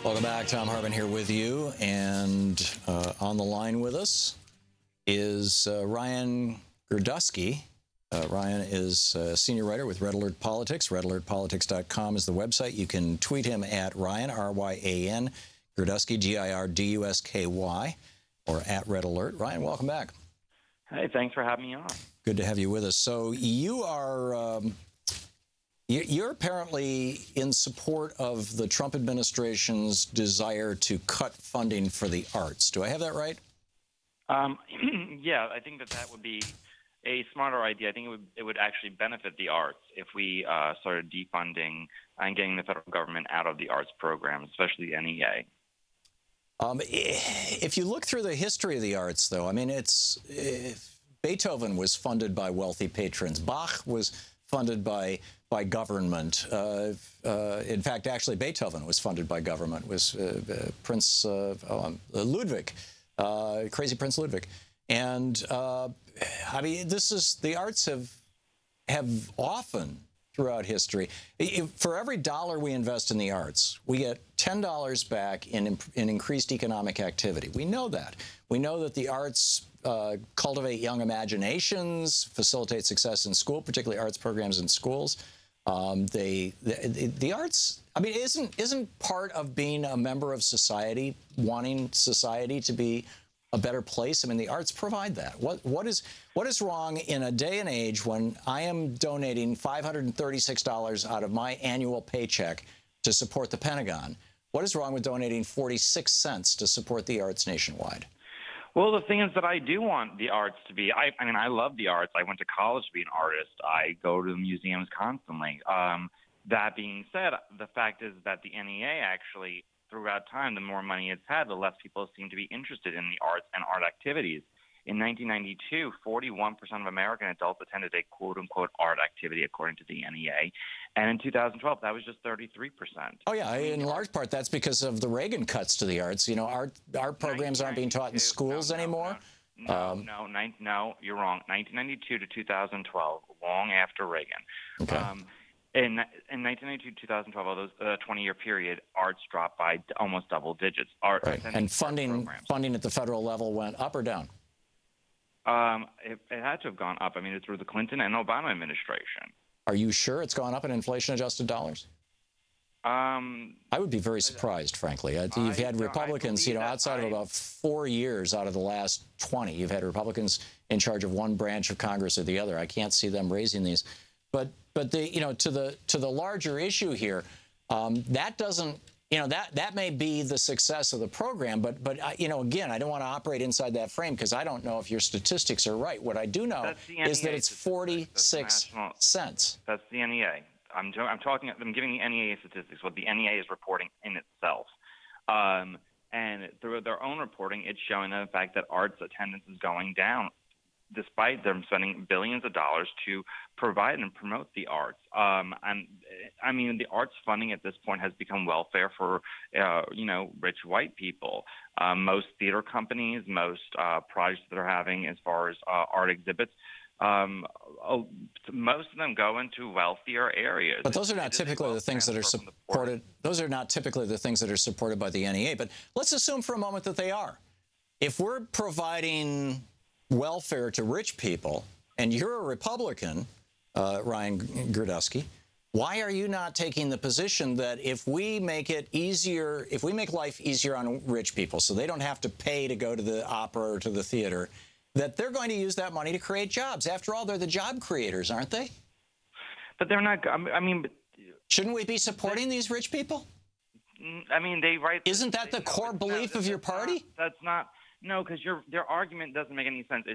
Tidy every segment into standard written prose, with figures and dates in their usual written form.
Welcome back. Thom Hartmann here with you. And on the line with us is Ryan Girdusky. Ryan is a senior writer with Red Alert Politics. RedAlertPolitics.com is the website. You can tweet him at Ryan, R-Y-A-N, Girdusky, G-I-R-D-U-S-K-Y, or at Red Alert. Ryan, welcome back. Hey, thanks for having me on. Good to have you with us. So you are... You're apparently in support of the Trump administration's desire to cut funding for the arts. Do I have that right? Yeah, I think that would be a smarter idea. I think it would actually benefit the arts if we started defunding and getting the federal government out of the arts program, especially the NEA. If you look through the history of the arts, though, I mean, Beethoven was funded by wealthy patrons. Bach was funded by government. In fact, actually, Beethoven was funded by government. It was Prince Ludwig, Crazy Prince Ludwig. And I mean, the arts have often throughout history. For every dollar we invest in the arts, we get $10 back in increased economic activity. We know that. We know that the arts cultivate young imaginations, facilitate success in school, particularly arts programs in schools. The arts, I mean, isn't part of being a member of society, wanting society to be a better place? I mean, the arts provide that. What is wrong in a day and age when I am donating $536 out of my annual paycheck to support the Pentagon? What is wrong with donating 46 cents to support the arts nationwide? Well, the thing is that I do want the arts to be, I mean, I love the arts. I went to college to be an artist. I go to the museums constantly. That being said, the fact is that the NEA actually, throughout time, the more money it's had, the less people seem to be interested in the arts and art activities. In 1992, 41% of American adults attended a quote-unquote art activity, according to the NEA. And in 2012, that was just 33%. Oh, yeah. In large part, that's because of the Reagan cuts to the arts. You know, art programs aren't being taught in schools anymore. No, you're wrong. 1992 to 2012, long after Reagan. Okay. In 1992 to 2012, those 20-year period, arts dropped by almost double digits. Right. And funding at the federal level went up or down? It had to have gone up. I mean, it's through the Clinton and Obama administration. Are you sure it's gone up in inflation-adjusted dollars? I would be very surprised, frankly. You've had Republicans, you know, outside of about 4 years out of the last 20, you've had Republicans in charge of one branch of Congress or the other. I can't see them raising these. But you know, to the larger issue here, that doesn't, you know, that may be the success of the program, but you know, again, I don't want to operate inside that frame because I don't know if your statistics are right. What I do know is that it's 46 cents. That's the NEA. I'm giving the NEA statistics, what the NEA is reporting in itself. And through their own reporting, it's showing the fact that arts attendance is going down, despite them spending billions of dollars to provide and promote the arts. And I mean, the arts funding at this point has become welfare for, you know, rich white people. Most theater companies, most projects that are having as far as art exhibits, most of them go into wealthier areas. But those are not typically the things that are supported. Those are not typically the things that are supported by the NEA. But let's assume for a moment that they are. If we're providing welfare to rich people, and you're a Republican, Ryan Girdusky, why are you not taking the position that if we make it easier, if we make life easier on rich people so they don't have to pay to go to the opera or to the theater, that they're going to use that money to create jobs? After all, they're the job creators, aren't they? But they're not, I mean... Shouldn't we be supporting these rich people? I mean, they write... Isn't that the core belief of your party? That's not... No, because their argument doesn't make any sense.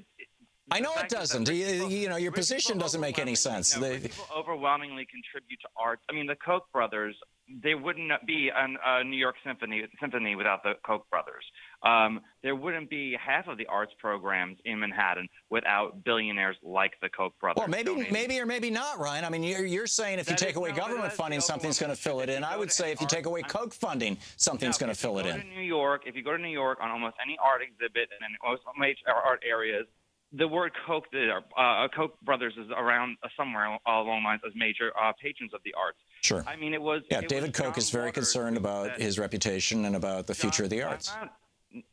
I know it doesn't. You know, your position doesn't make any sense. No, people overwhelmingly contribute to art. I mean, the Koch brothers, there wouldn't be a New York Symphony without the Koch brothers. There wouldn't be half of the arts programs in Manhattan without billionaires like the Koch brothers. Well, maybe or maybe not, Ryan. I mean, you're saying if you take away government funding, something's going to fill it in. I would say if you take away Koch funding, something's going to fill it in. If you go to New York on almost any art exhibit and most major art areas, the word Koch brothers is around somewhere along the lines as major patrons of the arts. Sure. I mean, it was. Yeah, it David was Koch is John very Waters concerned who about said, his reputation and about the future of the arts.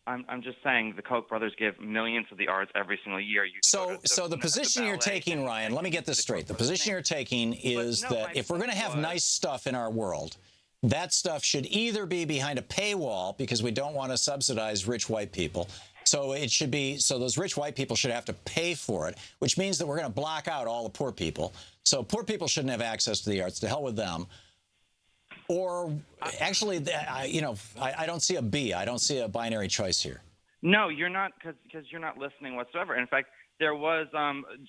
I'm just saying the Koch brothers give millions to the arts every single year. So the position you're taking, Ryan, let me get this straight. The position you're taking is that if we're going to have nice stuff in our world, that stuff should either be behind a paywall because we don't want to subsidize rich white people. So it should be, so those rich white people should have to pay for it, which means that we're going to block out all the poor people. So poor people shouldn't have access to the arts. To hell with them. Or actually, I don't see a B. I don't see a binary choice here. No, you're not, because you're not listening whatsoever. In fact, there was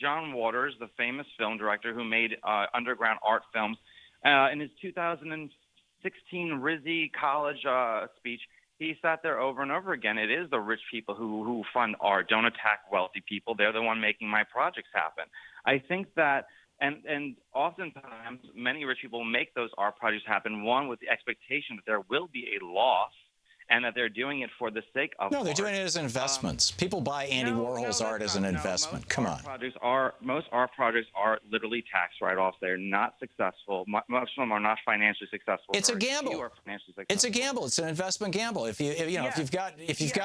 John Waters, the famous film director who made underground art films. In his 2016 RISD college speech, he sat there over and over again. It is the rich people who fund art. Don't attack wealthy people. They're the one making my projects happen. I think that. And oftentimes, many rich people make those art projects happen, one, with the expectation that there will be a loss and that they're doing it for the sake of No, they're art. doing it as investments. People buy Andy Warhol's art as an investment. Come on. Most art projects are literally tax write-offs. They're not successful. Most of them are not financially successful. It's a gamble. It's a gamble. It's an investment gamble. If you've got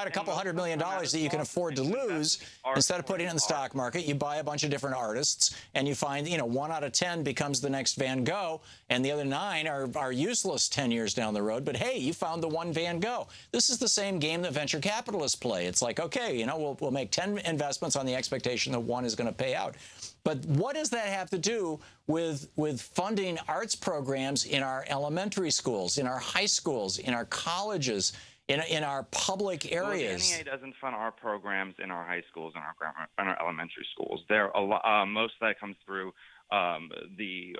a couple $100 million that you can afford to lose, instead of putting it in the stock market, you buy a bunch of different artists, and you find 1 out of 10 becomes the next Van Gogh, and the other 9 are useless 10 years down the road. But hey, you found the one Van Gogh. This is the same game that venture capitalists play. It's like, okay, we'll make 10 investments on the expectation that 1 is going to pay out. But what does that have to do with funding arts programs in our elementary schools, in our high schools, in our colleges, in our public areas? Well, the NEA doesn't fund our programs in our high schools and our elementary schools. Most of that comes through the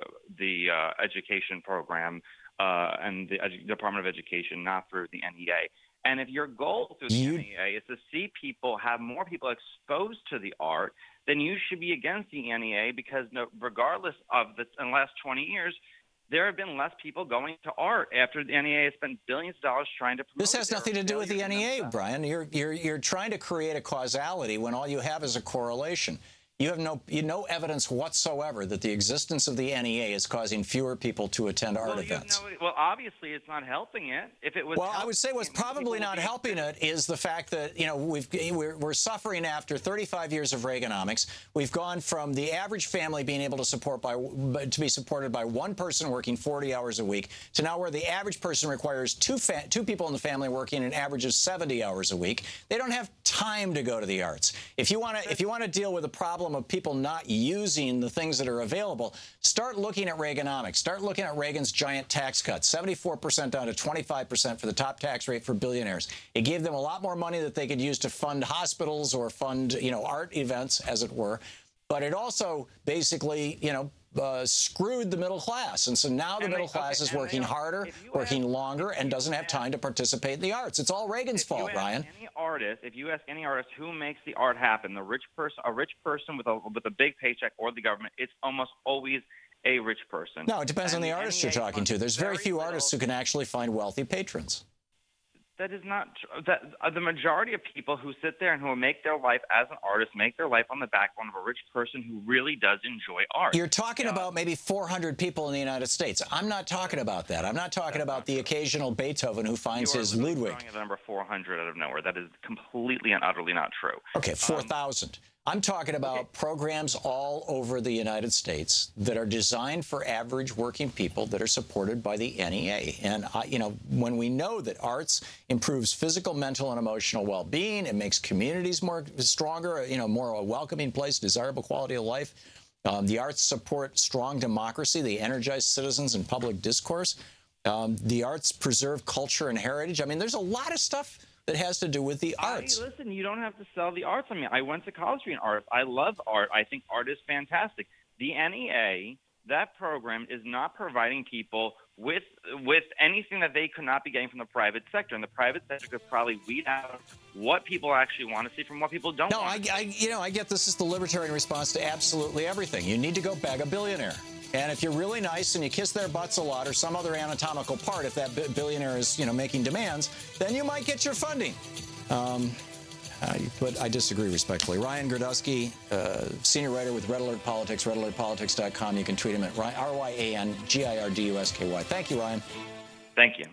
education program and the Department of Education, not through the NEA. And if your goal through the NEA is to see have more people exposed to the art, then you should be against the NEA because regardless of in the last 20 years, there have been less people going to art after the NEA has spent billions of dollars trying to promote it. This has nothing to do with the NEA, Brian. You're trying to create a causality when all you have is a correlation. You have no evidence whatsoever that the existence of the NEA is causing fewer people to attend art events. Well, obviously, it's not helping it. If it was, I would say what's probably not helping it is the fact that we're suffering after 35 years of Reaganomics. We've gone from the average family being able to be supported by 1 person working 40 hours a week to now where the average person requires two people in the family working an average of 70 hours a week. They don't have time to go to the arts. If you want to deal with the problem of people not using the things that are available, start looking at Reaganomics. Start looking at Reagan's giant tax cuts, 74% down to 25% for the top tax rate for billionaires. It gave them a lot more money that they could use to fund hospitals or fund, art events, as it were. But it also basically, screwed the middle class. And so now the middle class is working harder, working longer, and doesn't have time to participate in the arts. It's all Reagan's fault, Ryan. If you ask any artist who makes the art happen, a rich person with a big paycheck or the government, it's almost always a rich person. No, it depends on the artist you're talking to. There's very few artists who can actually find wealthy patrons. That is not the majority of people who sit there and who make their life as an artist make their life on the backbone of a rich person who really does enjoy art. You're talking about maybe 400 people in the United States. I'm not talking about that. I'm not talking about the occasional Beethoven who finds his Ludwig. You are throwing a number 400 out of nowhere. That is completely and utterly not true. Okay, 4,000. I'm talking about programs all over the United States that are designed for average working people that are supported by the NEA. And, when we know that arts improves physical, mental, and emotional well-being, it makes communities more stronger, more a welcoming place, desirable quality of life. The arts support strong democracy. They energize citizens in public discourse. The arts preserve culture and heritage. I mean, there's a lot of stuff that has to do with the arts. Listen, you don't have to sell the arts. I mean, I went to college to be an artist. I love art. I think art is fantastic. The NEA, that program, is not providing people with anything that they could not be getting from the private sector. And the private sector could probably weed out what people actually want to see from what people don't want to see. I get this is the libertarian response to absolutely everything. You need to go beg a billionaire. And if you're really nice and you kiss their butts a lot or some other anatomical part, if that billionaire is, making demands, then you might get your funding. But I disagree respectfully. Ryan Girdusky, senior writer with Red Alert Politics, redalertpolitics.com. You can tweet him at Ryan, RyanGirdusky. Thank you, Ryan. Thank you.